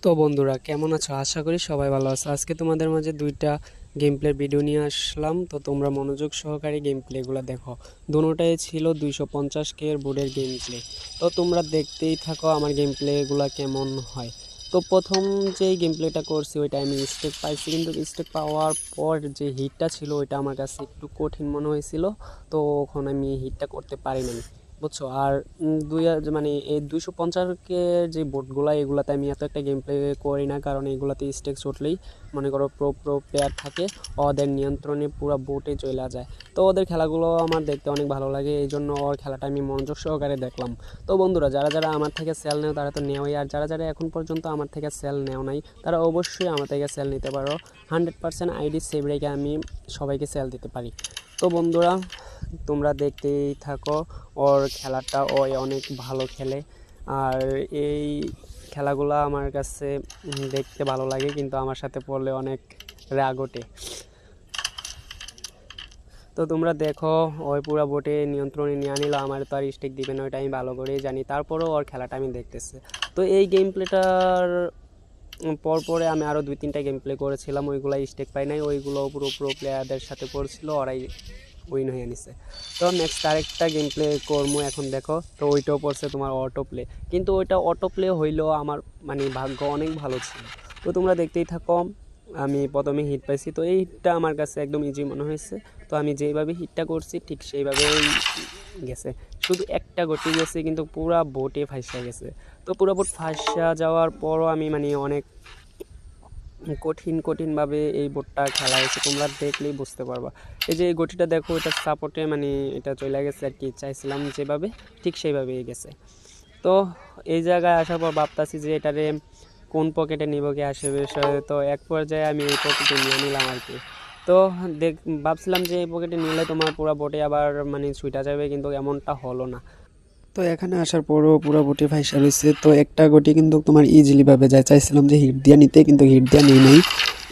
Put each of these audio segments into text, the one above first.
তো বন্ধুরা কেমন আছো? আশা করি সবাই ভালো আছো। আজকে তোমাদের মাঝে দুইটা গেম প্লে ভিডিও নিয়ে আসলাম। তো তোমরা মনোযোগ সহকারে গেম প্লেগুলো দেখো। দুটোটাই ছিল 250K এর বোর্ডের গেম প্লে। তো তোমরা দেখতেই থাকো আমার গেম প্লেগুলো কেমন হয়। তো প্রথম যেই গেম প্লেটা করছি ওইটা আমি স্টেক পাইছি, কিন্তু স্টেক পাওয়ার পর যে হিটটা ছিল ওইটা আমার কাছে একটু কঠিন মনে হয়েছিল। তো ওখানে আমি হিটটা করতে পারিনি, বুঝছো। আর মানে এই 250K যে বোর্ডগুলো এগুলাতে আমি এত একটা গেম প্লে করি না, কারণ এগুলাতে স্টেক্স উঠলেই মনে করো প্রো প্লেয়ার থাকে, ওদের নিয়ন্ত্রণে পুরো বোটে চলে যায়। তো ওদের খেলাগুলো আমার দেখতে অনেক ভালো লাগে, এই জন্য ওর খেলাটা আমি মনোযোগ সহকারে দেখলাম। তো বন্ধুরা, যারা যারা আমার থেকে সেল নেও তারা তো নেওয়াই, আর যারা যারা এখন পর্যন্ত আমার থেকে সেল নেও নাই তারা অবশ্যই আমার থেকে সেল নিতে পারো। 100% আইডি সেভ রেখে আমি সবাইকে সেল দিতে পারি। তো বন্ধুরা, তোমরা দেখতেই থাকো ওর খেলাটা। ও অনেক ভালো খেলে, আর এই খেলাগুলো আমার কাছে দেখতে ভালো লাগে, কিন্তু আমার সাথে পড়লে অনেক রাগ ওঠে। তো তোমরা দেখো, ওই পুরো বোটে নিয়ন্ত্রণে নিয়ে আনিল। আমার তো আর স্টিক দিবে না, ওইটা আমি ভালো করেই জানি, তারপরেও ওর খেলাটা আমি দেখতেছি। তো এই গেম প্লেটার পরে আমি আরও 2-3টা গেম প্লে করেছিলাম, ওইগুলো স্টেক পাই নাই, ওইগুলো পুরো প্লেয়ারদের সাথে পড়ছিল, ওরাই উইন হয়ে নিছে। তো নেক্সট আরেকটা গেম প্লে করবো এখন, দেখো। তো ওইটাও পড়ছে তোমার অটো প্লে, কিন্তু ওইটা অটো প্লে হইলেও আমার মানে ভাগ্য অনেক ভালো ছিল। তো তোমরা দেখতেই থাকো। আমি প্রথমে হিট পাইছি, তো এই হিটটা আমার কাছে একদম ইজি মনে হয়েছে। তো আমি যেইভাবে হিটটা করছি ঠিক সেইভাবেই গেছে, শুধু একটা গটি গেছে, কিন্তু পুরা বোটে ফাঁসা গেছে। তো পুরো বোট ফাঁসা যাওয়ার পরও আমি মানে অনেক কঠিনভাবে এই বোর্ডটা খেলা হয়েছে, তোমরা দেখলেই বুঝতে পারবা। এই যে এই গটিটা দেখো, এটা সাপোর্টে মানে এটা চলে গেছে আর কি, চাইছিলাম যেভাবে ঠিক সেইভাবেই গেছে। তো এই জায়গায় আসার পর ভাবতাছি যে এটারে কোন পকেটে নিব কি আসে বিষয়ে। তো এক পর্যায়ে আমি এই পকেটে নিয়ে নিলাম আর কি। তো ভাবছিলাম যে এই পকেটে নিলে তোমার পুরো বোটে আবার মানে ছুটা যাবে, কিন্তু এমনটা হলো না। তো এখানে আসার পরও পুরো বোটে ফাইসা রয়েছে। তো একটা গটি কিন্তু তোমার ইজিলি ভাবে যায়, চাইছিলাম যে হিট দিয়া নিতে, কিন্তু হিট দিয়া নিই নাই।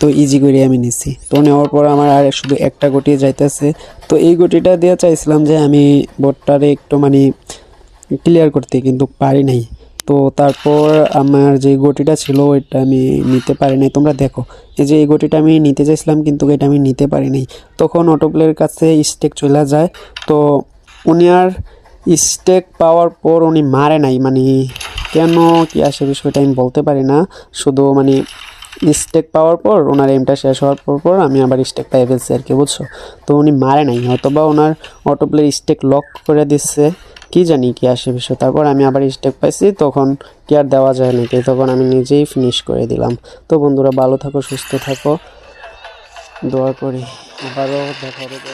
তো ইজি করে আমি নিছি। তো নেওয়ার পর আমার আর শুধু একটা গটি যাইতেছে। তো এই গটিটা দিয়ে চাইছিলাম যে আমি বোটটারে একটু মানে ক্লিয়ার করতে, কিন্তু পারি নাই। তো তারপর আমার যে গটিটা ছিল ওইটা আমি নিতে পারি নাই। তোমরা দেখো, এই যে এই গটিটা আমি নিতে চাইছিলাম, কিন্তু এটা আমি নিতে পারি নাই। তখন অটো প্লেয়ার কাছে স্টেক চলে যায়। তো উনি আর স্টেক পাওয়ার পর উনি মারে নাই, মানে কেন কি আসে বিষয়টা আমি বলতে পারি না। শুধু মানে স্টেক পাওয়ার পর ওনার এমটা শেষ হওয়ার পর আমি আবার স্টেক পাই ফেলছি আর কি, বুঝছো। তো উনি মারে নাই, হয়তোবা ওনার অটো প্লেয়ার স্টেক লক করে দিচ্ছে, কি জানি কি আসে বিষয়। তারপর আমি আবার স্টেক পাইছি, তখন কি আর দেওয়া যায় নাকি, তখন আমি নিজেই ফিনিশ করে দিলাম। তো বন্ধুরা, ভালো থাকো, সুস্থ থাকো, দোয়া করি। আবারও দেখা হবে।